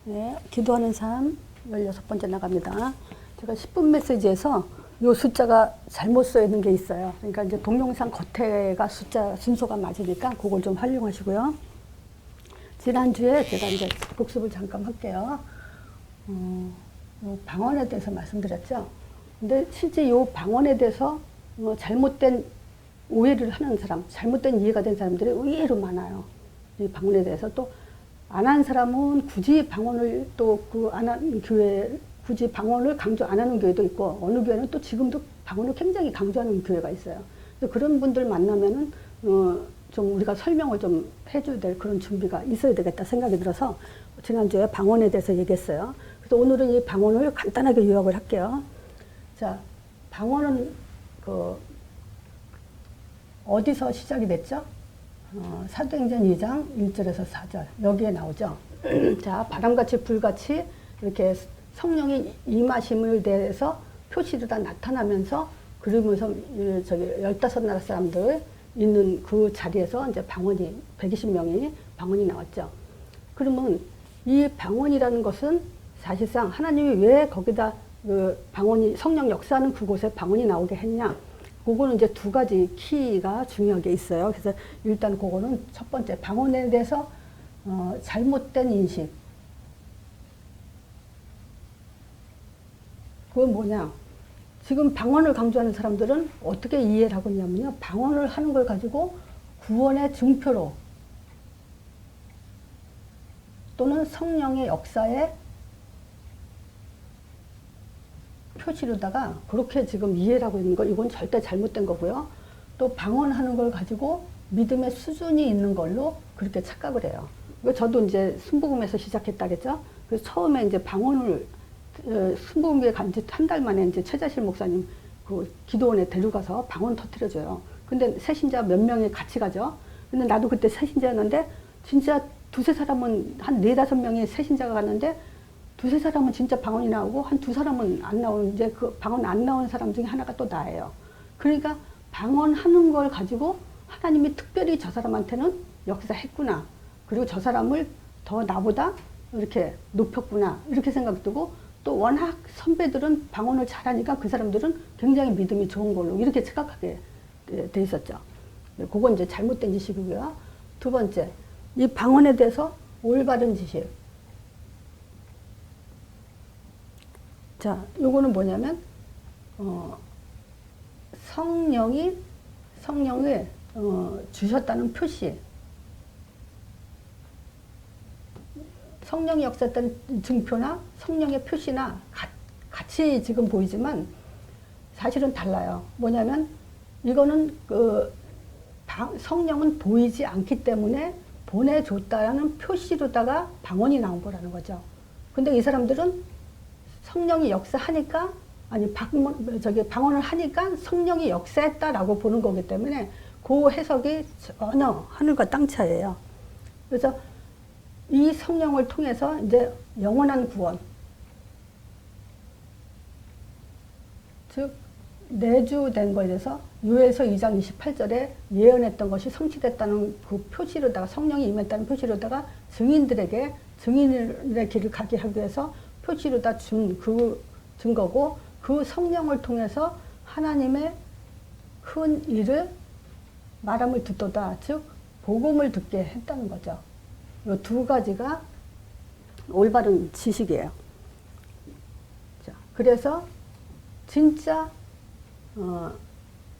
네, 기도하는 삶 16번째 나갑니다. 제가 10분 메시지에서 요 숫자가 잘못 써 있는 게 있어요. 그러니까 이제 동영상 겉에가 숫자 순서가 맞으니까 그걸 좀 활용하시고요. 지난주에 제가 이제 복습을 잠깐 할게요. 요 방언에 대해서 말씀드렸죠. 근데 실제 요 방언에 대해서 잘못된 오해를 하는 사람, 잘못된 이해가 된 사람들이 의외로 많아요. 이 방언에 대해서 또 안 한 사람은 굳이 방언을 또 그 안 한 교회 굳이 방언을 강조 안 하는 교회도 있고 어느 교회는 또 지금도 방언을 굉장히 강조하는 교회가 있어요. 그래서 그런 분들 만나면은 좀 우리가 설명을 좀 해줘야 될 그런 준비가 있어야 되겠다 생각이 들어서 지난주에 방언에 대해서 얘기했어요. 그래서 오늘은 이 방언을 간단하게 요약을 할게요. 자, 방언은 어디서 시작이 됐죠? 사도행전 2장 1절에서 4절 여기에 나오죠. 자, 바람같이 불같이 이렇게 성령이 임하심을 대해서 표시로 다 나타나면서 그러면서 저기 15나라 사람들 있는 그 자리에서 이제 방언이 120명이 방언이 나왔죠. 그러면 이 방언이라는 것은 사실상 하나님이 왜 거기다 그 방언이 성령 역사하는 그곳에 방언이 나오게 했냐? 그거는 이제 두 가지 키가 중요하게 있어요. 그래서 일단 그거는 첫 번째 방언에 대해서 잘못된 인식. 그건 뭐냐? 지금 방언을 강조하는 사람들은 어떻게 이해를 하고 있냐면요. 방언을 하는 걸 가지고 구원의 증표로 또는 성령의 역사에 표시로다가 그렇게 지금 이해를 하고 있는 거 이건 절대 잘못된 거고요. 또 방언하는 걸 가지고 믿음의 수준이 있는 걸로 그렇게 착각을 해요. 저도 이제 순복음에서 시작했다 그랬죠. 그래서 처음에 이제 방언을 순복음교회 간 지 한 달 만에 이제 최자실 목사님 그 기도원에 데려가서 방언 터뜨려줘요. 근데 새신자 몇 명이 같이 가죠. 근데 나도 그때 새신자였는데 진짜 두세 사람은 한 4-5명이 새신자가 갔는데 두세 사람은 진짜 방언이 나오고 한 두 사람은 안 나오는 이제 그 방언 안 나온 사람 중에 하나가 또 나예요. 그러니까 방언하는 걸 가지고 하나님이 특별히 저 사람한테는 역사했구나. 그리고 저 사람을 더 나보다 이렇게 높였구나. 이렇게 생각되고 또 워낙 선배들은 방언을 잘하니까 그 사람들은 굉장히 믿음이 좋은 걸로 이렇게 착각하게 돼 있었죠. 그건 이제 잘못된 지식이고요. 두 번째, 이 방언에 대해서 올바른 지식. 자, 요거는 뭐냐면, 성령을 주셨다는 표시. 성령이 역사했다는 증표나 성령의 표시나 같이 지금 보이지만 사실은 달라요. 뭐냐면, 이거는 성령은 보이지 않기 때문에 보내줬다는 표시로다가 방언이 나온 거라는 거죠. 근데 이 사람들은 성령이 역사하니까 방언을 하니까 성령이 역사했다라고 보는 거기 때문에 그 해석이 전혀 하늘과 땅 차이예요. 그래서 이 성령을 통해서 이제 영원한 구원, 즉 내주된 거에 대해서 요엘서 2장 28절에 예언했던 것이 성취됐다는 그 표시로다가 성령이 임했다는 표시로다가 증인의 길을 가게 하기 위해서 표시로다 준 그 증거고 그 성령을 통해서 하나님의 큰 일을 말함을 듣도다. 즉 복음을 듣게 했다는 거죠. 이 두 가지가 올바른 지식이에요. 자, 그래서 진짜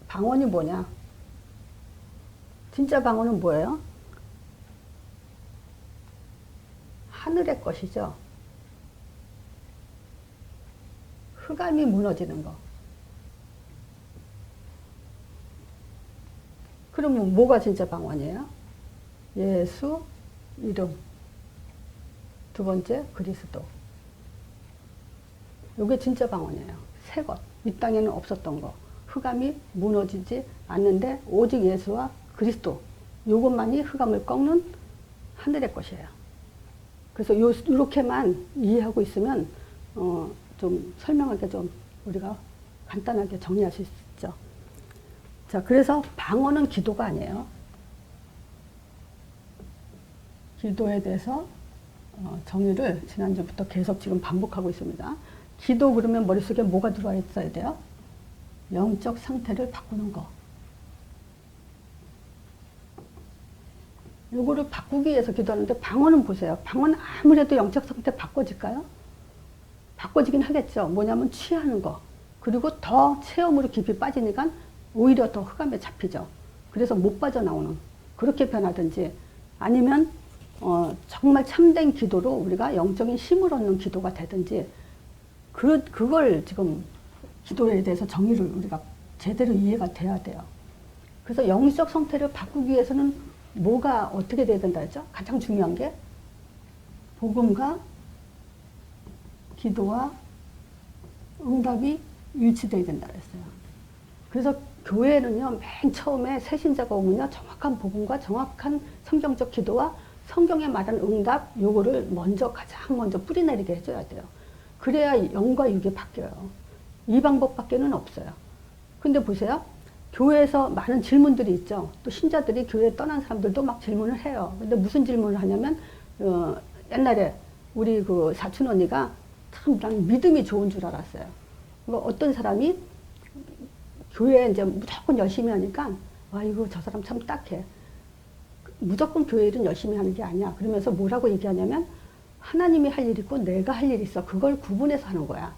방언이 뭐냐? 진짜 방언은 뭐예요? 하늘의 것이죠. 흑암이 무너지는 거. 그러면 뭐가 진짜 방언이에요? 예수 이름. 두 번째 그리스도. 이게 진짜 방언이에요. 새 것. 이 땅에는 없었던 거. 흑암이 무너지지 않는데 오직 예수와 그리스도. 이것만이 흑암을 꺾는 하늘의 것이에요. 그래서 이렇게만 이해하고 있으면 좀 설명하기 좀 우리가 간단하게 정리할 수 있죠. 자, 그래서 방언은 기도가 아니에요. 기도에 대해서 정의를 지난주부터 계속 지금 반복하고 있습니다. 기도 그러면 머릿속에 뭐가 들어와 있어야 돼요? 영적 상태를 바꾸는 거. 요거를 바꾸기 위해서 기도하는데 방언은 보세요. 방언 아무래도 영적 상태 바꿔질까요? 바꿔지긴 하겠죠. 뭐냐면 취하는 거. 그리고 더 체험으로 깊이 빠지니까 오히려 더 흑암에 잡히죠. 그래서 못 빠져나오는 그렇게 변하든지 아니면 정말 참된 기도로 우리가 영적인 힘을 얻는 기도가 되든지 그걸 지금 기도에 대해서 정의를 우리가 제대로 이해가 돼야 돼요. 그래서 영적 상태를 바꾸기 위해서는 뭐가 어떻게 돼야 된다 했죠? 가장 중요한 게 복음과 기도와 응답이 일치돼야 된다 그랬어요. 그래서 교회는요, 맨 처음에 새신자가 오면요, 정확한 복음과 정확한 성경적 기도와 성경에 말한 응답, 요거를 가장 먼저 뿌리내리게 해줘야 돼요. 그래야 영과 육이 바뀌어요. 이 방법밖에는 없어요. 근데 보세요. 교회에서 많은 질문들이 있죠. 또 신자들이 교회에 떠난 사람들도 막 질문을 해요. 근데 무슨 질문을 하냐면, 옛날에 우리 그 사촌 언니가 참 난 믿음이 좋은 줄 알았어요. 어떤 사람이 교회에 이제 무조건 열심히 하니까, 와, 이거 저 사람 참 딱해. 무조건 교회 일은 열심히 하는 게 아니야. 그러면서 뭐라고 얘기하냐면, 하나님이 할 일 있고 내가 할 일 있어. 그걸 구분해서 하는 거야.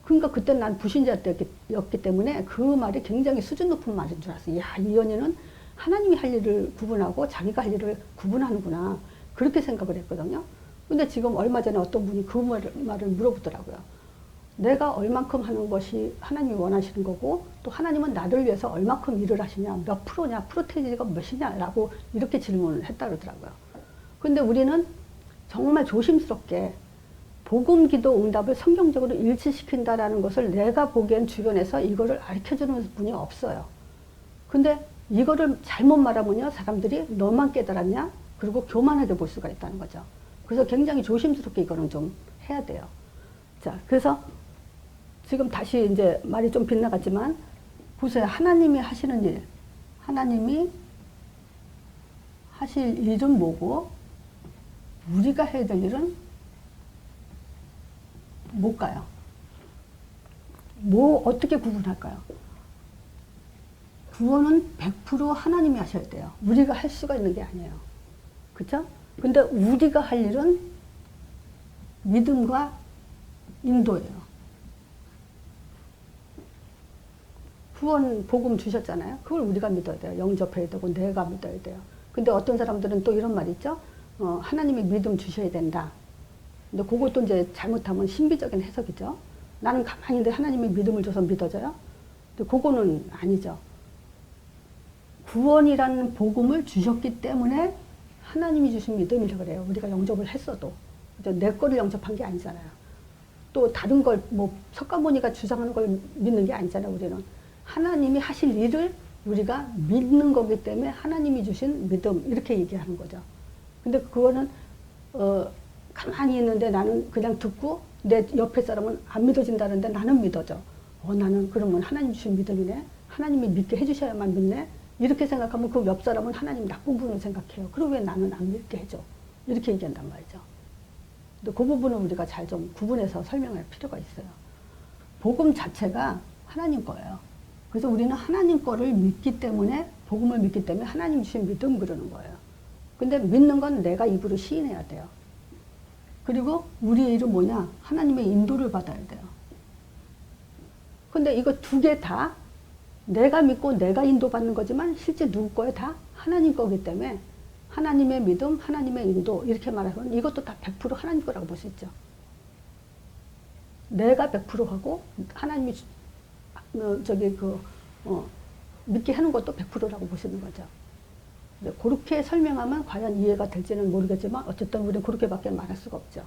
그러니까 그때 난 불신자였기 때문에 그 말이 굉장히 수준 높은 말인 줄 알았어요. 야, 이 언니는 하나님이 할 일을 구분하고 자기가 할 일을 구분하는구나. 그렇게 생각을 했거든요. 근데 지금 얼마 전에 어떤 분이 그 말을 물어보더라고요. 내가 얼만큼 하는 것이 하나님이 원하시는 거고 또 하나님은 나를 위해서 얼만큼 일을 하시냐, 몇 프로냐, 프로테이지가 몇이냐라고 이렇게 질문을 했다 그러더라고요. 근데 우리는 정말 조심스럽게 복음, 기도, 응답을 성경적으로 일치시킨다라는 것을 내가 보기엔 주변에서 이거를 가르쳐주는 분이 없어요. 근데 이거를 잘못 말하면요, 사람들이 너만 깨달았냐? 그리고 교만하게 볼 수가 있다는 거죠. 그래서 굉장히 조심스럽게 이거는 좀 해야 돼요. 자, 그래서 지금 다시 이제 말이 좀 빗나갔지만, 보세요. 하나님이 하시는 일, 하나님이 하실 일은 뭐고, 우리가 해야 될 일은 뭘까요? 어떻게 구분할까요? 구원은 100% 하나님이 하셔야 돼요. 우리가 할 수가 있는 게 아니에요. 그쵸? 근데 우리가 할 일은 믿음과 인도예요. 구원, 복음 주셨잖아요. 그걸 우리가 믿어야 돼요. 영접해야 되고 내가 믿어야 돼요. 근데 어떤 사람들은 또 이런 말 있죠? 하나님이 믿음 주셔야 된다. 근데 그것도 이제 잘못하면 신비적인 해석이죠. 나는 가만히 있는데 하나님이 믿음을 줘서 믿어져요? 근데 그거는 아니죠. 구원이라는 복음을 주셨기 때문에 하나님이 주신 믿음이라고 그래요. 우리가 영접을 했어도. 내 거를 영접한 게 아니잖아요. 또 다른 걸, 석가모니가 주장하는 걸 믿는 게 아니잖아요, 우리는. 하나님이 하실 일을 우리가 믿는 거기 때문에 하나님이 주신 믿음, 이렇게 얘기하는 거죠. 근데 그거는, 가만히 있는데 나는 그냥 듣고 내 옆에 사람은 안 믿어진다는데 나는 믿어져. 나는 그러면 하나님 주신 믿음이네. 하나님이 믿게 해주셔야만 믿네. 이렇게 생각하면 그 옆 사람은 하나님 나쁜 분으로 생각해요. 그럼 왜 나는 안 믿게 해줘? 이렇게 얘기한단 말이죠. 근데 그 부분은 우리가 잘 좀 구분해서 설명할 필요가 있어요. 복음 자체가 하나님 거예요. 그래서 우리는 하나님 거를 믿기 때문에, 복음을 믿기 때문에 하나님 주신 믿음 그러는 거예요. 근데 믿는 건 내가 입으로 시인해야 돼요. 그리고 우리의 일은 뭐냐? 하나님의 인도를 받아야 돼요. 근데 이거 두 개 다 내가 믿고 내가 인도받는 거지만 실제 누구 거예요? 다 하나님 거기 때문에 하나님의 믿음, 하나님의 인도 이렇게 말하면 이것도 다 100% 하나님 거라고 볼 수 있죠. 내가 100% 하고 하나님이 믿게 하는 것도 100%라고 보시는 거죠. 그렇게 설명하면 과연 이해가 될지는 모르겠지만 어쨌든 우리는 그렇게밖에 말할 수가 없죠.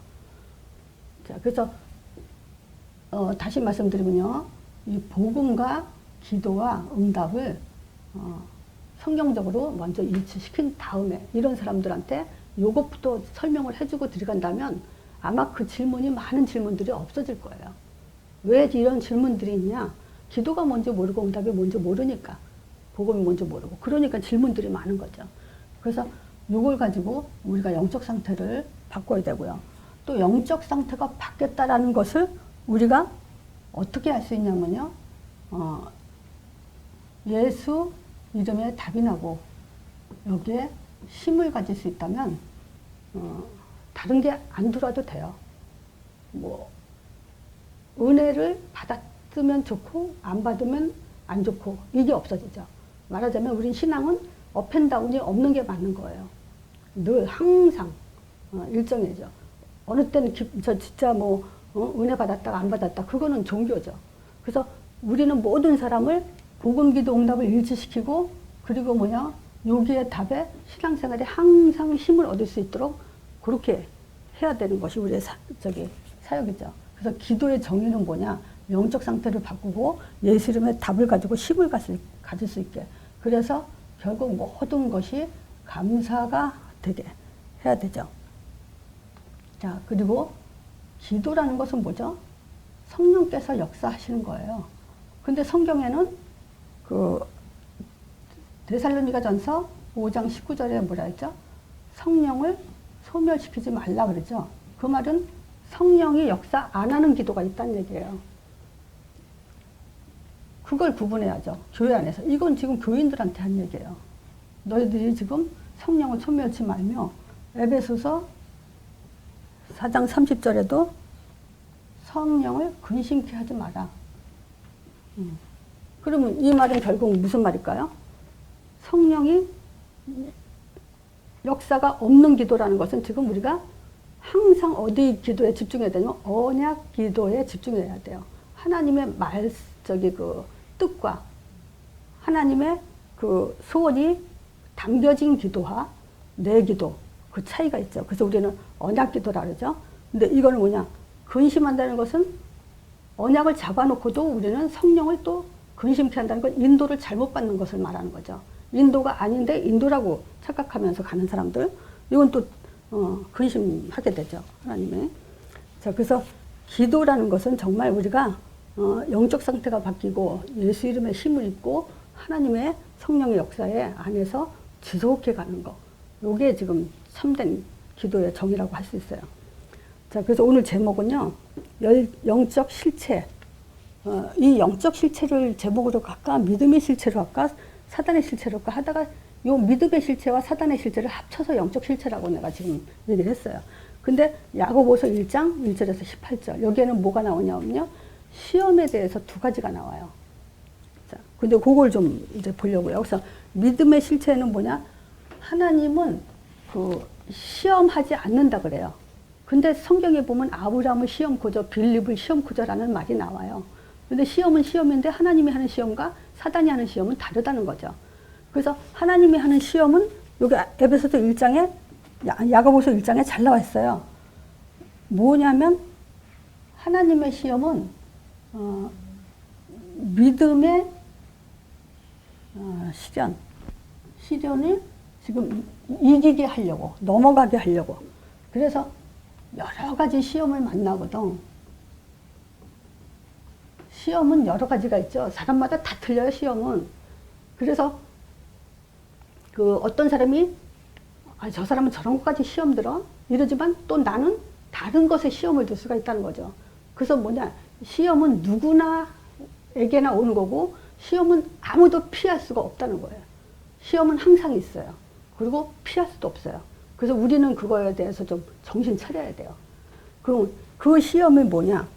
자, 그래서 다시 말씀드리면요, 이 복음과 기도와 응답을 성경적으로 먼저 일치시킨 다음에 이런 사람들한테 요것부터 설명을 해주고 들어간다면 아마 그 질문이, 많은 질문들이 없어질 거예요. 왜 이런 질문들이 있냐? 기도가 뭔지 모르고 응답이 뭔지 모르니까, 복음이 뭔지 모르고, 그러니까 질문들이 많은 거죠. 그래서 이걸 가지고 우리가 영적 상태를 바꿔야 되고요. 또 영적 상태가 바뀌었다라는 것을 우리가 어떻게 할 수 있냐면요. 예수 이름에 답이 나고 여기에 힘을 가질 수 있다면 다른 게 안 들어와도 돼요. 뭐 은혜를 받았으면 좋고 안 받으면 안 좋고 이게 없어지죠. 말하자면 우린 신앙은 업앤다운이 없는 게 맞는 거예요. 늘 항상 일정이죠. 어느 때는 저 진짜 뭐 은혜 받았다가 안 받았다 그거는 종교죠. 그래서 우리는 모든 사람을 복음기도 응답을 일치시키고 그리고 여기에 답에 신앙생활에 항상 힘을 얻을 수 있도록 그렇게 해야 되는 것이 우리의 사역이죠. 그래서 기도의 정의는 뭐냐? 영적 상태를 바꾸고 예수 이름의 답을 가지고 힘을 가질 수 있게. 그래서 결국 모든 것이 감사가 되게 해야 되죠. 자, 그리고 기도라는 것은 뭐죠? 성령께서 역사하시는 거예요. 근데 성경에는 데살로니가전서 5장 19절에 뭐라 했죠? 성령을 소멸시키지 말라 그러죠. 그 말은 성령이 역사 안 하는 기도가 있다는 얘기예요. 그걸 구분해야죠. 교회 안에서. 이건 지금 교인들한테 한 얘기예요. 너희들이 지금 성령을 소멸치 말며 에베소서 4장 30절에도 성령을 근심케 하지 마라. 그러면 이 말은 결국 무슨 말일까요? 성령이 역사가 없는 기도라는 것은 지금 우리가 항상 어디 기도에 집중해야 되냐면 언약 기도에 집중해야 돼요. 하나님의 뜻과 하나님의 그 소원이 담겨진 기도와 내 기도 그 차이가 있죠. 그래서 우리는 언약 기도라 그러죠. 근데 이거는 뭐냐? 근심한다는 것은 언약을 잡아놓고도 우리는 성령을 또 근심케 한다는 건 인도를 잘못 받는 것을 말하는 거죠. 인도가 아닌데 인도라고 착각하면서 가는 사람들, 이건 또 근심하게 되죠. 하나님의. 자, 그래서 기도라는 것은 정말 우리가 영적 상태가 바뀌고 예수 이름의 힘을 입고 하나님의 성령의 역사에 안에서 지속해 가는 거. 요게 지금 참된 기도의 정의라고 할 수 있어요. 자, 그래서 오늘 제목은요, 영적 실체. 이 영적 실체를 제목으로 할까, 믿음의 실체로 할까, 사단의 실체로 할까 하다가 요 믿음의 실체와 사단의 실체를 합쳐서 영적 실체라고 내가 지금 얘기를 했어요. 근데 야고보서 1장 1절에서 18절. 여기에는 뭐가 나오냐면요, 시험에 대해서 두 가지가 나와요. 자, 근데 그걸 좀 이제 보려고요. 그래서 믿음의 실체는 뭐냐? 하나님은 시험하지 않는다 그래요. 근데 성경에 보면 아브라함을 시험코저, 빌립을 시험코저라는 말이 나와요. 근데 시험은 시험인데 하나님이 하는 시험과 사단이 하는 시험은 다르다는 거죠. 그래서 하나님이 하는 시험은 여기 에베소서 1장에 야고보서 1장에 잘 나와 있어요. 뭐냐면 하나님의 시험은 믿음의 시련을 지금 이기게 하려고, 넘어가게 하려고. 그래서 여러 가지 시험을 만나거든. 시험은 여러 가지가 있죠. 사람마다 다 틀려요, 시험은. 그래서 어떤 사람이 저 사람은 저런 것까지 시험 들어? 이러지만 또 나는 다른 것에 시험을 들 수가 있다는 거죠. 그래서 시험은 누구나에게나 오는 거고 시험은 아무도 피할 수가 없다는 거예요. 시험은 항상 있어요. 그리고 피할 수도 없어요. 그래서 우리는 그거에 대해서 좀 정신 차려야 돼요. 그럼 그 시험이 뭐냐?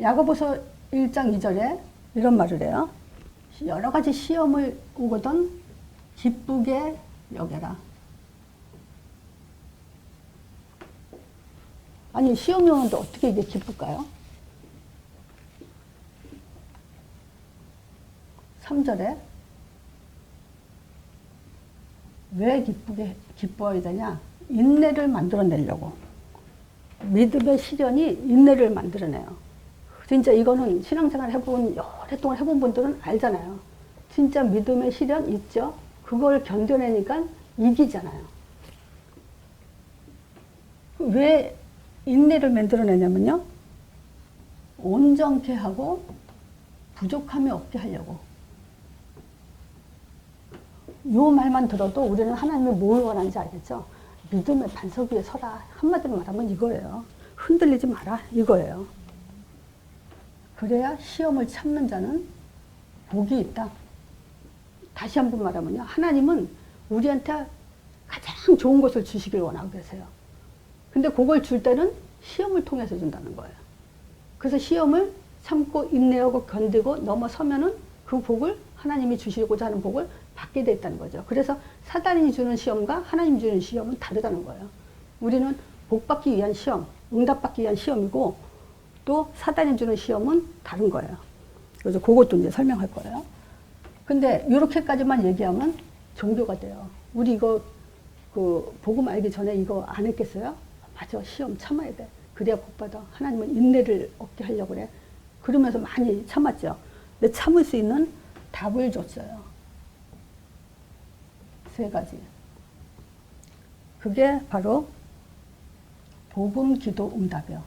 야고보서 1장 2절에 이런 말을 해요. 여러 가지 시험을 오거든 기쁘게 여겨라. 아니, 시험이 오는데 어떻게 이게 기쁠까요? 3절에 왜 기뻐야 되냐? 인내를 만들어내려고. 믿음의 시련이 인내를 만들어내요. 진짜 이거는 신앙생활 오랫동안 해본 분들은 알잖아요. 진짜 믿음의 시련 있죠? 그걸 견뎌내니까 이기잖아요. 왜 인내를 만들어내냐면요, 온전케 하고 부족함이 없게 하려고. 요 말만 들어도 우리는 하나님이 뭘 원하는지 알겠죠? 믿음의 반석 위에 서라. 한마디로 말하면 이거예요. 흔들리지 마라. 이거예요. 그래야 시험을 참는 자는 복이 있다. 다시 한번 말하면요. 하나님은 우리한테 가장 좋은 것을 주시길 원하고 계세요. 근데 그걸 줄 때는 시험을 통해서 준다는 거예요. 그래서 시험을 참고 인내하고 견디고 넘어서면은 그 복을 하나님이 주시고자 하는 복을 받게 돼 있다는 거죠. 그래서 사단이 주는 시험과 하나님 주는 시험은 다르다는 거예요. 우리는 복 받기 위한 시험, 응답 받기 위한 시험이고 또 사단이 주는 시험은 다른 거예요. 그래서 그것도 이제 설명할 거예요. 근데 이렇게까지만 얘기하면 종교가 돼요. 우리 이거 그 복음 알기 전에 이거 안 했겠어요? 맞아, 시험 참아야 돼. 그래야 복 받아. 하나님은 인내를 얻게 하려고 그래. 그러면서 많이 참았죠. 근데 참을 수 있는 답을 줬어요. 3가지. 그게 바로 복음, 기도, 응답이요.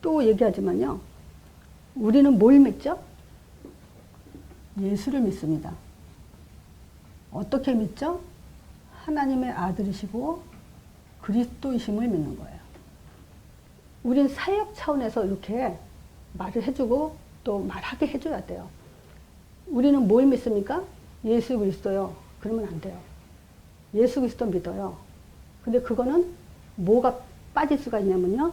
또 얘기하지만요. 우리는 뭘 믿죠? 예수를 믿습니다. 어떻게 믿죠? 하나님의 아들이시고 그리스도이심을 믿는 거예요. 우린 사역 차원에서 이렇게 말을 해주고 또 말하게 해줘야 돼요. 우리는 뭘 믿습니까? 예수 그리스도요. 그러면 안 돼요. 예수 그리스도 믿어요. 근데 그거는 뭐가 빠질 수가 있냐면요.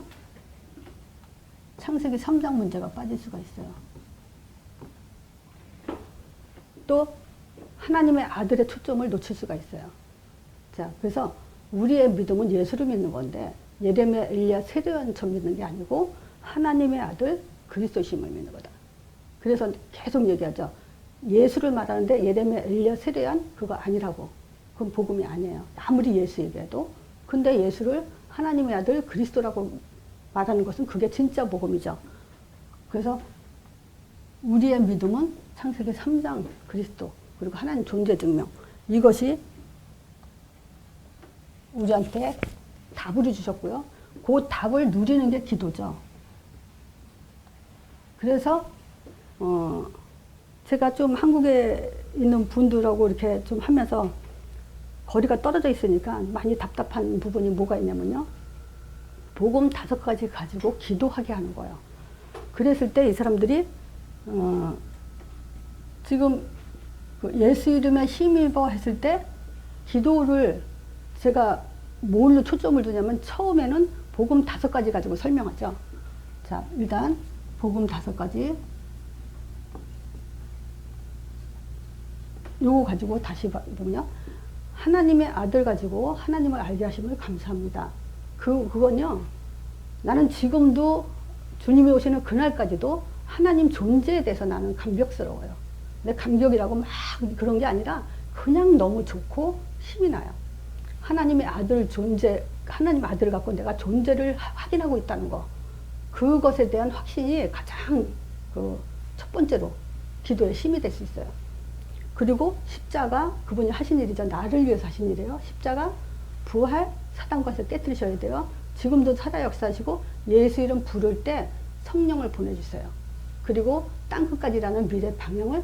창세기 3장 문제가 빠질 수가 있어요. 또 하나님의 아들의 초점을 놓칠 수가 있어요. 자, 그래서 우리의 믿음은 예수를 믿는 건데 예레미야, 엘리야, 세례요한처럼 믿는 게 아니고 하나님의 아들 그리스도심을 믿는 거다. 그래서 계속 얘기하죠. 예수를 말하는데 예레미야, 엘리야, 세례요한 그거 아니라고. 그건 복음이 아니에요. 아무리 예수 얘기해도. 근데 예수를 하나님의 아들 그리스도라고 말하는 것은 그게 진짜 복음이죠. 그래서 우리의 믿음은 창세기 3장 그리스도 그리고 하나님 존재 증명 이것이 우리한테 답을 주셨고요. 그 답을 누리는 게 기도죠. 그래서 제가 좀 한국에 있는 분들하고 이렇게 좀 하면서 거리가 떨어져 있으니까 많이 답답한 부분이 뭐가 있냐면요. 복음 5가지 가지고 기도하게 하는 거예요. 그랬을 때 이 사람들이 지금 예수 이름에 힘입어 했을 때 기도를 제가 뭘로 초점을 두냐면 처음에는 복음 5가지 가지고 설명하죠. 자, 일단 복음 5가지 요거 가지고 다시 보면요. 하나님의 아들 가지고 하나님을 알게 하심을 감사합니다. 그건요. 나는 지금도 주님이 오시는 그날까지도 하나님 존재에 대해서 나는 감격스러워요. 근데 감격이라고 막 그런 게 아니라 그냥 너무 좋고 힘이 나요. 하나님의 아들 존재, 하나님 아들을 갖고 내가 존재를 확인하고 있다는 거. 그것에 대한 확신이 가장 첫 번째로 기도의 힘이 될 수 있어요. 그리고 십자가, 그분이 하신 일이죠. 나를 위해서 하신 일이에요. 십자가, 부활, 사단과에서 깨뜨리셔야 돼요. 지금도 살아 역사하시고 예수 이름 부를 때 성령을 보내주세요. 그리고 땅끝까지라는 미래 방향을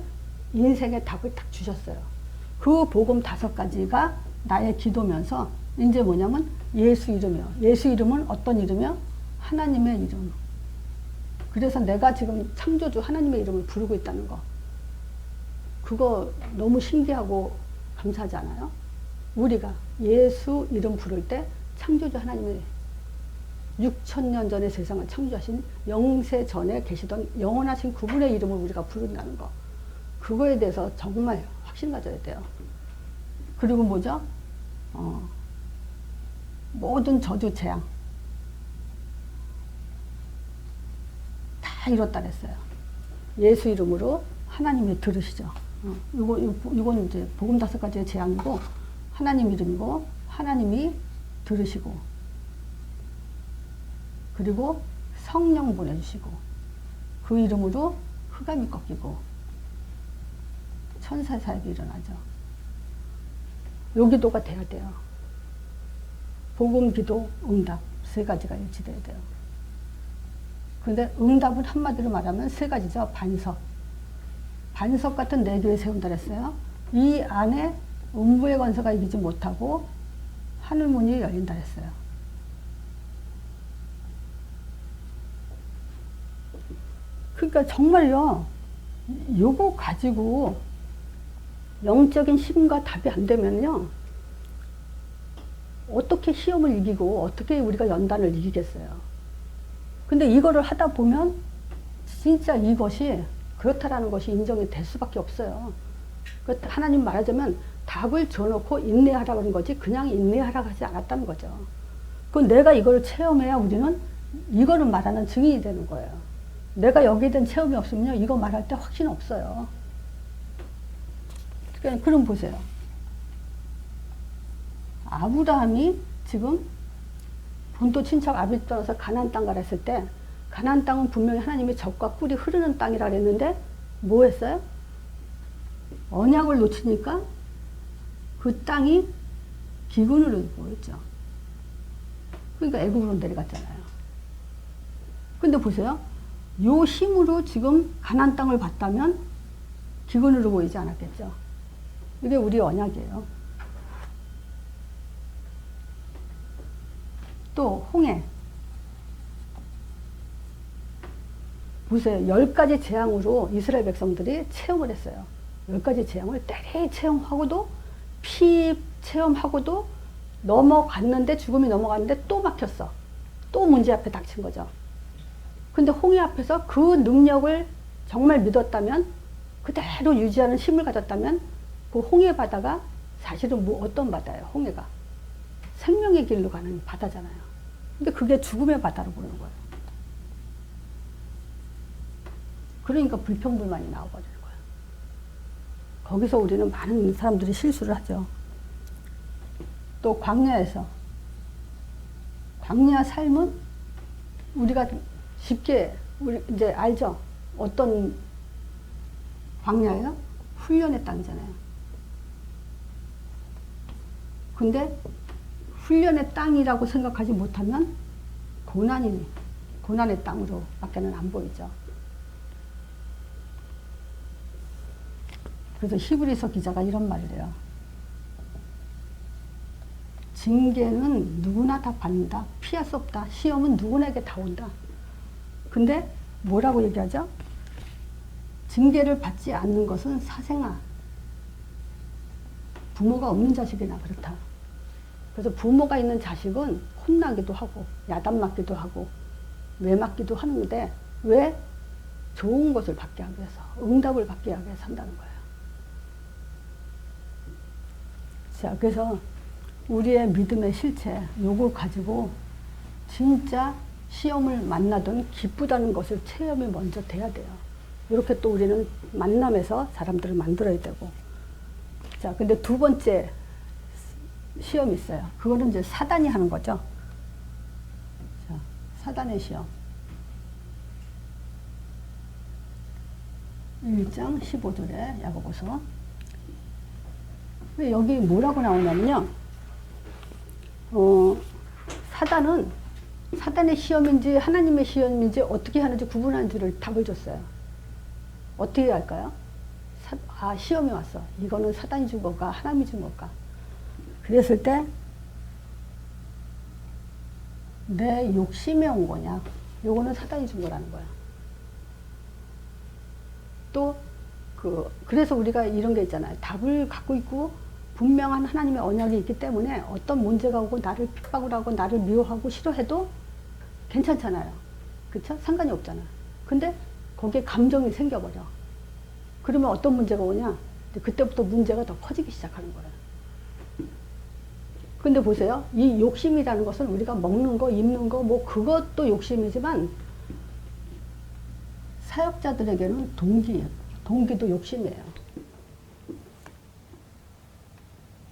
인생의 답을 딱 주셨어요. 그 복음 5가지가 나의 기도면서 이제 뭐냐면 예수 이름이요. 예수 이름은 어떤 이름이요? 하나님의 이름. 그래서 내가 지금 창조주 하나님의 이름을 부르고 있다는 거. 그거 너무 신기하고 감사하지 않아요? 우리가 예수 이름 부를 때 창조주 하나님의 6,000년 전에 세상을 창조하신 영세 전에 계시던 영원하신 그분의 이름을 우리가 부른다는 거. 그거에 대해서 정말 확신 가져야 돼요. 그리고 뭐죠? 모든 저주 재앙 다 이뤘다 그랬어요. 예수 이름으로 하나님이 들으시죠. 이건 이제 복음 5가지의 재앙이고 하나님 이름이고 하나님이 들으시고 그리고 성령 보내주시고 그 이름으로 흑암이 꺾이고 천사의 사역이 일어나죠. 요 기도가 돼야 돼요. 복음, 기도, 응답 3가지가 일치돼야 돼요. 근데 응답은 한마디로 말하면 3가지죠. 반석. 반석 같은 내 교회 세운다 그랬어요. 이 안에 음부의 권세가 이기지 못하고 하늘문이 열린다 했어요. 그러니까 정말요, 요거 가지고 영적인 힘과 답이 안 되면요, 어떻게 시험을 이기고 어떻게 우리가 연단을 이기겠어요. 근데 이거를 하다 보면 진짜 이것이 그렇다라는 것이 인정이 될 수밖에 없어요. 하나님 말하자면 답을 줘놓고 인내하라고 하는 거지 그냥 인내하라고 하지 않았다는 거죠. 그 내가 이걸 체험해야 우리는 이거를 말하는 증인이 되는 거예요. 내가 여기에 대한 체험이 없으면요, 이거 말할 때 확신 없어요. 그럼 보세요. 아브라함이 지금 본토 친척 아비집 떠나서 가나안 땅 가라 했을 때, 가나안 땅은 분명히 하나님이 젖과 꿀이 흐르는 땅이라 그랬는데 뭐 했어요? 언약을 놓치니까 그 땅이 기근으로 보였죠. 그러니까 애굽으로 내려갔잖아요. 근데 보세요. 요 힘으로 지금 가나안 땅을 봤다면 기근으로 보이지 않았겠죠. 이게 우리 언약이에요. 또 홍해. 보세요. 10가지 재앙으로 이스라엘 백성들이 체험을 했어요. 10가지 재앙을 때리 체험하고도 피 체험하고도 넘어갔는데, 죽음이 넘어갔는데 또 막혔어. 또 문제 앞에 닥친 거죠. 근데 홍해 앞에서 그 능력을 정말 믿었다면, 그대로 유지하는 힘을 가졌다면 그 홍해 바다가 사실은 뭐 어떤 바다예요? 홍해가 생명의 길로 가는 바다잖아요. 근데 그게 죽음의 바다로 보는 거예요. 그러니까 불평불만이 나와버리는 거예요. 거기서 우리는 많은 사람들이 실수를 하죠. 또 광야에서, 광야 삶은 우리가 쉽게 우리 이제 알죠? 어떤 광야예요? 훈련의 땅이잖아요. 근데 훈련의 땅이라고 생각하지 못하면 고난의 땅으로 밖에는 안 보이죠. 그래서 히브리서 기자가 이런 말을 해요. 징계는 누구나 다 받는다. 피할 수 없다. 시험은 누구나에게 다 온다. 근데 뭐라고 얘기하죠? 징계를 받지 않는 것은 사생아. 부모가 없는 자식이나 그렇다. 그래서 부모가 있는 자식은 혼나기도 하고 야단 맞기도 하고 왜 맞기도 하는데, 왜? 좋은 것을 받게 하기 위해서, 응답을 받게 하기 위해서 한다는 거예요. 자, 그래서 우리의 믿음의 실체, 요걸 가지고 진짜 시험을 만나든 기쁘다는 것을 체험이 먼저 돼야 돼요. 이렇게 또 우리는 만남에서 사람들을 만들어야 되고. 자, 근데 두 번째 시험이 있어요. 그거는 이제 사단이 하는 거죠. 자, 사단의 시험. 1장 15절에 야고보서. 여기 뭐라고 나오냐면요. 사단은 사단의 시험인지 하나님의 시험인지 어떻게 하는지 구분하는 줄을 답을 줬어요. 어떻게 할까요? 시험이 왔어. 이거는 사단이 준 건가 하나님이 준 건가. 그랬을 때 내 욕심에 온 거냐, 요거는 사단이 준 거라는 거야. 또 그래서 우리가 이런 게 있잖아요. 답을 갖고 있고 분명한 하나님의 언약이 있기 때문에 어떤 문제가 오고 나를 핍박을 하고 나를 미워하고 싫어해도 괜찮잖아요. 그쵸? 상관이 없잖아. 근데 거기에 감정이 생겨버려. 그러면 어떤 문제가 오냐? 그때부터 문제가 더 커지기 시작하는 거예요. 근데 보세요. 이 욕심이라는 것은 우리가 먹는 거, 입는 거, 뭐 그것도 욕심이지만 사역자들에게는 동기도 욕심이에요.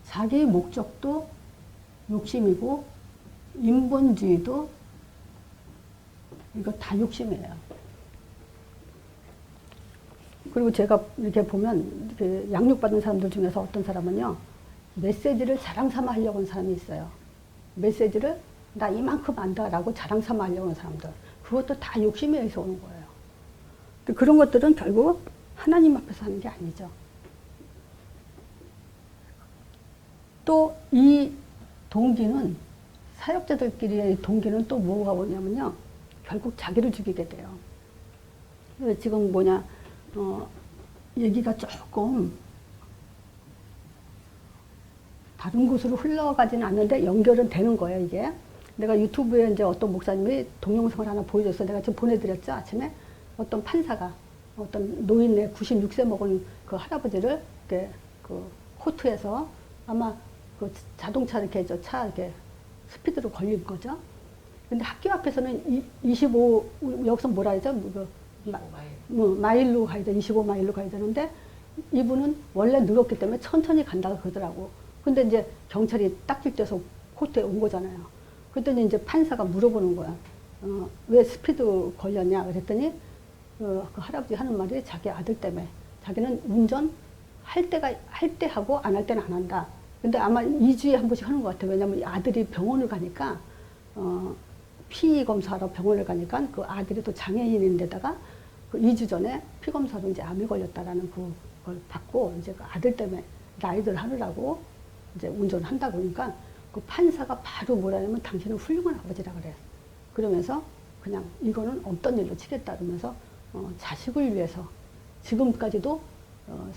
자기 목적도 욕심이고 인본주의도 이거 다 욕심이에요. 그리고 제가 이렇게 보면 이렇게 양육받은 사람들 중에서 어떤 사람은요, 메시지를 자랑 삼아 하려고 하는 사람이 있어요. 메시지를 나 이만큼 안다라고 자랑 삼아 하려고 하는 사람들. 그것도 다 욕심에 의해서 오는 거예요. 그런 것들은 결국 하나님 앞에서 하는 게 아니죠. 또 이 동기는, 사역자들끼리의 동기는 또 뭐가 오냐면요, 결국 자기를 죽이게 돼요. 그래서 지금 얘기가 조금 다른 곳으로 흘러가지는 않는데 연결은 되는 거예요, 이게. 내가 유튜브에 이제 어떤 목사님이 동영상을 하나 보여줘서 내가 지금 보내드렸죠, 아침에. 어떤 판사가 어떤 노인네 96세 먹은 그 할아버지를 이렇게 그 코트에서 아마 그 자동차 이렇게 차 이렇게 스피드로 걸린 거죠. 근데 학교 앞에서는 25, 여기서 뭐라 하죠? 마일로 가야 돼. 25마일로 가야 되는데 이분은 원래 늘었기 때문에 천천히 간다고 그러더라고. 근데 이제 경찰이 딱질 떼서 코트에 온 거잖아요. 그랬더니 이제 판사가 물어보는 거야. 왜 스피드 걸렸냐? 그랬더니 그 할아버지 하는 말이 자기 아들 때문에. 자기는 운전 할 때 하고 안 할 때는 안 한다. 근데 아마 2주에 한 번씩 하는 것 같아요. 왜냐면 아들이 병원을 가니까, 피 검사하러 병원을 가니까 그 아들이 또 장애인인데다가 그 2주 전에 피 검사로 이제 암이 걸렸다라는 그걸 받고 이제 그 아들 때문에 라이드를 하느라고 이제 운전을 한다고 그러니까 그 판사가 바로 뭐라냐면 당신은 훌륭한 아버지라 그래. 그러면서 그냥 이거는 없던 일로 치겠다 그러면서 자식을 위해서 지금까지도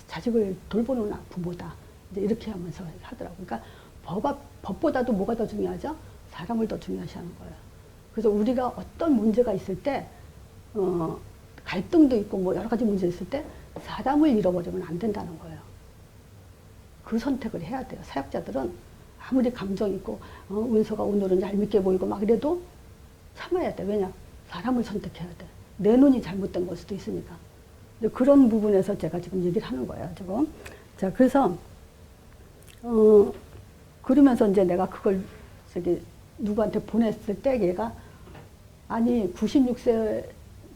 자식을 돌보는 부모다. 이제 이렇게 하면서 하더라고요. 그러니까 법보다도 뭐가 더 중요하죠? 사람을 더 중요시 하는 거예요. 그래서 우리가 어떤 문제가 있을 때, 갈등도 있고 뭐 여러 가지 문제 있을 때 사람을 잃어버리면 안 된다는 거예요. 그 선택을 해야 돼요. 사역자들은 아무리 감정 있고, 은서가 오늘은 얄밉게 보이고 막 이래도 참아야 돼. 왜냐? 사람을 선택해야 돼. 내 눈이 잘못된 걸 수도 있으니까. 그런 부분에서 제가 지금 얘기를 하는 거예요, 지금. 자, 그래서, 그러면서 이제 내가 그걸 누구한테 보냈을 때 얘가, 아니, 96세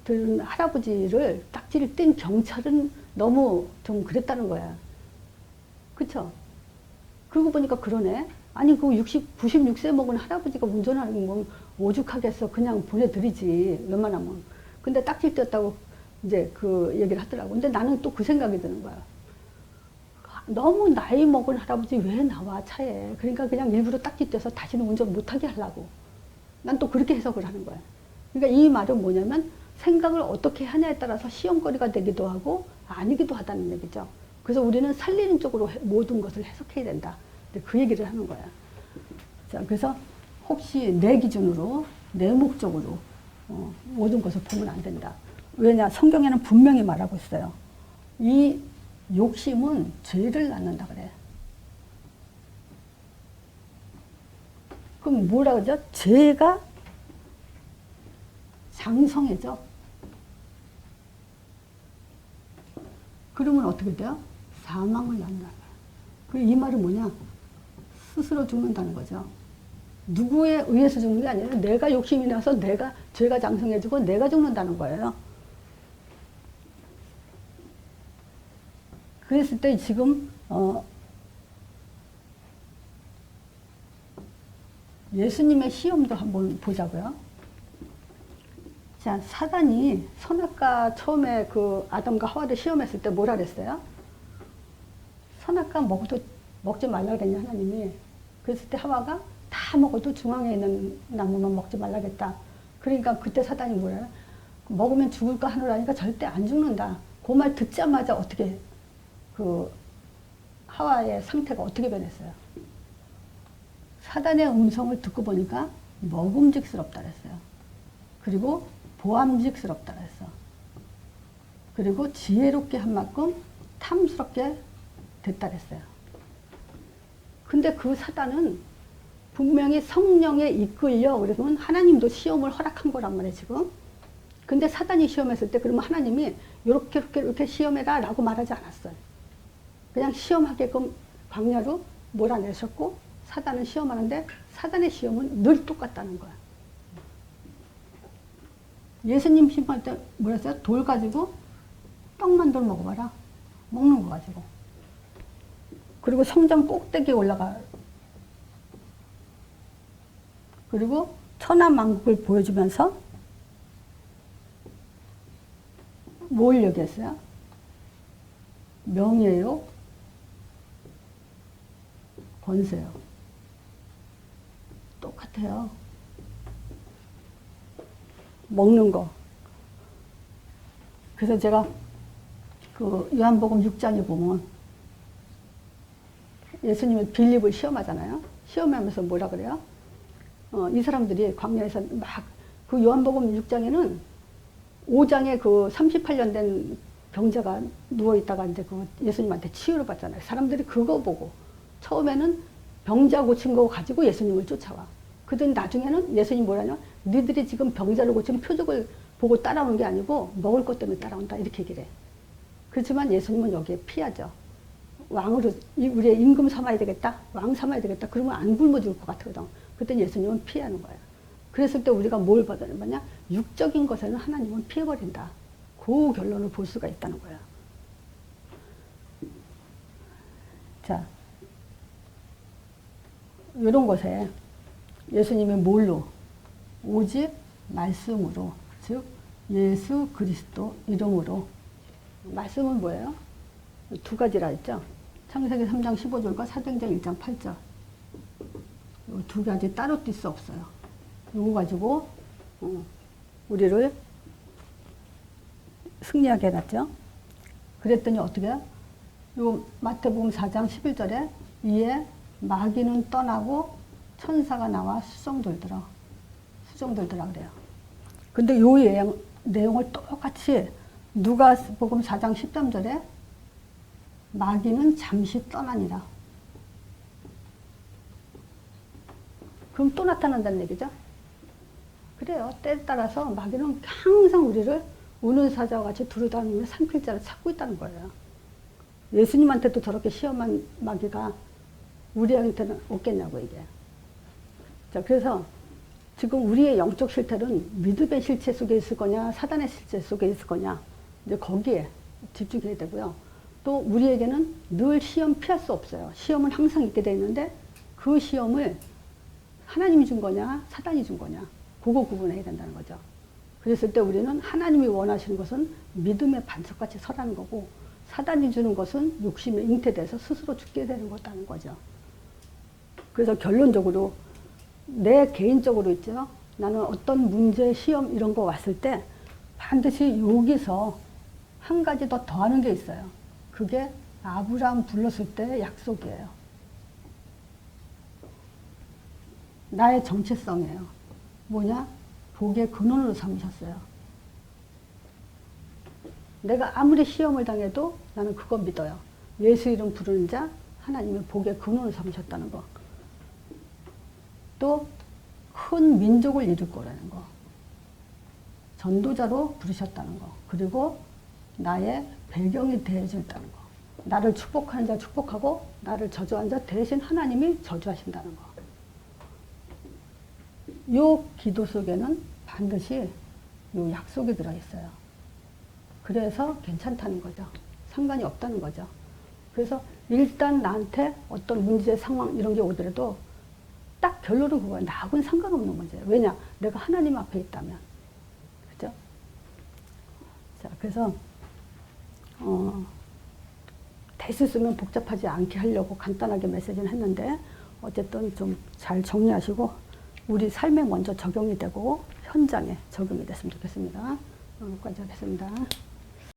된 할아버지를 딱지를 뗀 경찰은 너무 좀 그랬다는 거야. 그쵸? 그러고 보니까 그러네. 아니, 그 96세 먹은 할아버지가 운전하는 건 오죽하겠어. 그냥 보내드리지, 웬만하면. 근데 딱지 뗐다고 이제 그 얘기를 하더라고. 근데 나는 또 그 생각이 드는 거야. 너무 나이 먹은 할아버지 왜 나와, 차에. 그러니까 그냥 일부러 딱지 떼서 다시는 운전 못하게 하려고. 난 또 그렇게 해석을 하는 거야. 그러니까 이 말은 뭐냐면 생각을 어떻게 하냐에 따라서 시험거리가 되기도 하고 아니기도 하다는 얘기죠. 그래서 우리는 살리는 쪽으로 모든 것을 해석해야 된다. 그 얘기를 하는 거야. 자, 그래서 혹시 내 기준으로, 내 목적으로 모든 것을 보면 안 된다. 왜냐? 성경에는 분명히 말하고 있어요. 이 욕심은 죄를 낳는다 그래. 그럼 뭐라 그러죠? 죄가 장성해져. 그러면 어떻게 돼요? 사망을 낳는다. 이 말은 뭐냐? 스스로 죽는다는 거죠. 누구에 의해서 죽는 게 아니라 내가 욕심이 나서 죄가 장성해지고 내가 죽는다는 거예요. 그랬을 때 지금 예수님의 시험도 한번 보자고요. 자, 사단이 선악과 처음에 그 아담과 하와를 시험했을 때 뭐라 그랬어요? 선악과 먹지 말라 그랬냐, 하나님이. 그랬을 때 하와가 다 먹어도 중앙에 있는 나무만 먹지 말라 그랬다. 그러니까 그때 사단이 뭐래요? 먹으면 죽을까 하느라니까 절대 안 죽는다. 그 말 듣자마자 어떻게 그 하와의 상태가 어떻게 변했어요? 사단의 음성을 듣고 보니까 먹음직스럽다 그랬어요. 그리고 보암직스럽다 그랬어. 그리고 지혜롭게 한 만큼 탐스럽게 됐다 그랬어요. 근데 그 사단은 분명히 성령에 이끌려, 그러면 하나님도 시험을 허락한 거란 말이에요, 지금. 근데 사단이 시험했을 때 그러면 하나님이 이렇게 시험해라 라고 말하지 않았어요. 그냥 시험하게끔 광야로 몰아내셨고 사단은 시험하는데 사단의 시험은 늘 똑같다는 거야. 예수님 시험할 때 뭐랬어요? 돌 가지고 떡만 돌 먹어봐라. 먹는 거 가지고. 그리고 성전 꼭대기에 올라가. 그리고 천하만국을 보여주면서 뭘 얘기했어요? 명예요? 권세요? 똑같아요. 먹는 거. 그래서 제가 그 요한복음 6장에 보면 예수님은 빌립을 시험하잖아요. 시험하면서 뭐라 그래요? 이 사람들이 광야에서 막 그 요한복음 6장에는 5장에 그 38년 된 병자가 누워있다가 이제 그 예수님한테 치유를 받잖아요. 사람들이 그거 보고 처음에는 병자 고친 거 가지고 예수님을 쫓아와. 그랬더니 나중에는 예수님 뭐라냐? 니들이 지금 병자를 고친 표적을 보고 따라오는 게 아니고 먹을 것 때문에 따라온다. 이렇게 얘기를 해. 그렇지만 예수님은 여기에 피하죠. 왕으로 우리의 임금 삼아야 되겠다. 왕 삼아야 되겠다. 그러면 안 굶어 죽을 것 같거든. 그때 예수님은 피하는 거예요. 그랬을 때 우리가 뭘 받아야 되냐? 육적인 것에는 하나님은 피해버린다. 그 결론을 볼 수가 있다는 거야. 자, 이런 것에 예수님이 뭘로? 오직 말씀으로, 즉 예수 그리스도 이름으로. 말씀은 뭐예요? 두 가지라 했죠. 창세기 3장 15절과 사도행전 1장 8절. 이 두 가지 따로 뛸 수 없어요. 이거 가지고 우리를 승리하게 해놨죠. 그랬더니 어떻게 해요? 요 마태복음 4장 11절에 이에 마귀는 떠나고 천사가 나와 수종들더라 그래요. 근데 요 내용을 똑같이 누가복음 4장 13절에 마귀는 잠시 떠나니라. 그럼 또 나타난다는 얘기죠. 그래요. 때에 따라서 마귀는 항상 우리를 우는 사자와 같이 두루다니며 삼킬 자를 찾고 있다는 거예요. 예수님한테도 저렇게 시험한 마귀가 우리한테는 없겠냐고 이게. 자, 그래서 지금 우리의 영적 실태는 믿음의 실체 속에 있을 거냐, 사단의 실체 속에 있을 거냐, 이제 거기에 집중해야 되고요. 또 우리에게는 늘 시험 피할 수 없어요. 시험은 항상 있게 돼 있는데 그 시험을 하나님이 준 거냐, 사단이 준 거냐, 그거 구분해야 된다는 거죠. 그랬을 때 우리는 하나님이 원하시는 것은 믿음의 반석같이 서라는 거고, 사단이 주는 것은 욕심에 잉태돼서 스스로 죽게 되는 거다는 거죠. 그래서 결론적으로 내 개인적으로 있죠. 나는 어떤 문제, 시험 이런 거 왔을 때 반드시 여기서 한 가지 더 더하는 게 있어요. 그게 아브라함 불렀을 때 약속이에요. 나의 정체성이에요. 뭐냐? 복의 근원으로 삼으셨어요. 내가 아무리 시험을 당해도 나는 그거 믿어요. 예수 이름 부르는 자 하나님이 복의 근원으로 삼으셨다는 거. 또 큰 민족을 이룰 거라는 거. 전도자로 부르셨다는 거. 그리고 나의 배경이 되어준다는 거. 나를 축복하는 자 축복하고 나를 저주하는 자 대신 하나님이 저주하신다는 거. 요 기도 속에는 반드시 요 약속이 들어있어요. 그래서 괜찮다는 거죠. 상관이 없다는 거죠. 그래서 일단 나한테 어떤 문제, 상황 이런 게 오더라도 딱 결론은 그거예요. 나하고는 상관없는 문제예요. 왜냐? 내가 하나님 앞에 있다면. 그죠? 자, 그래서 대수 쓰면 복잡하지 않게 하려고 간단하게 메시지는 했는데 어쨌든 좀 잘 정리하시고 우리 삶에 먼저 적용이 되고 현장에 적용이 됐으면 좋겠습니다. 여기까지 하겠습니다.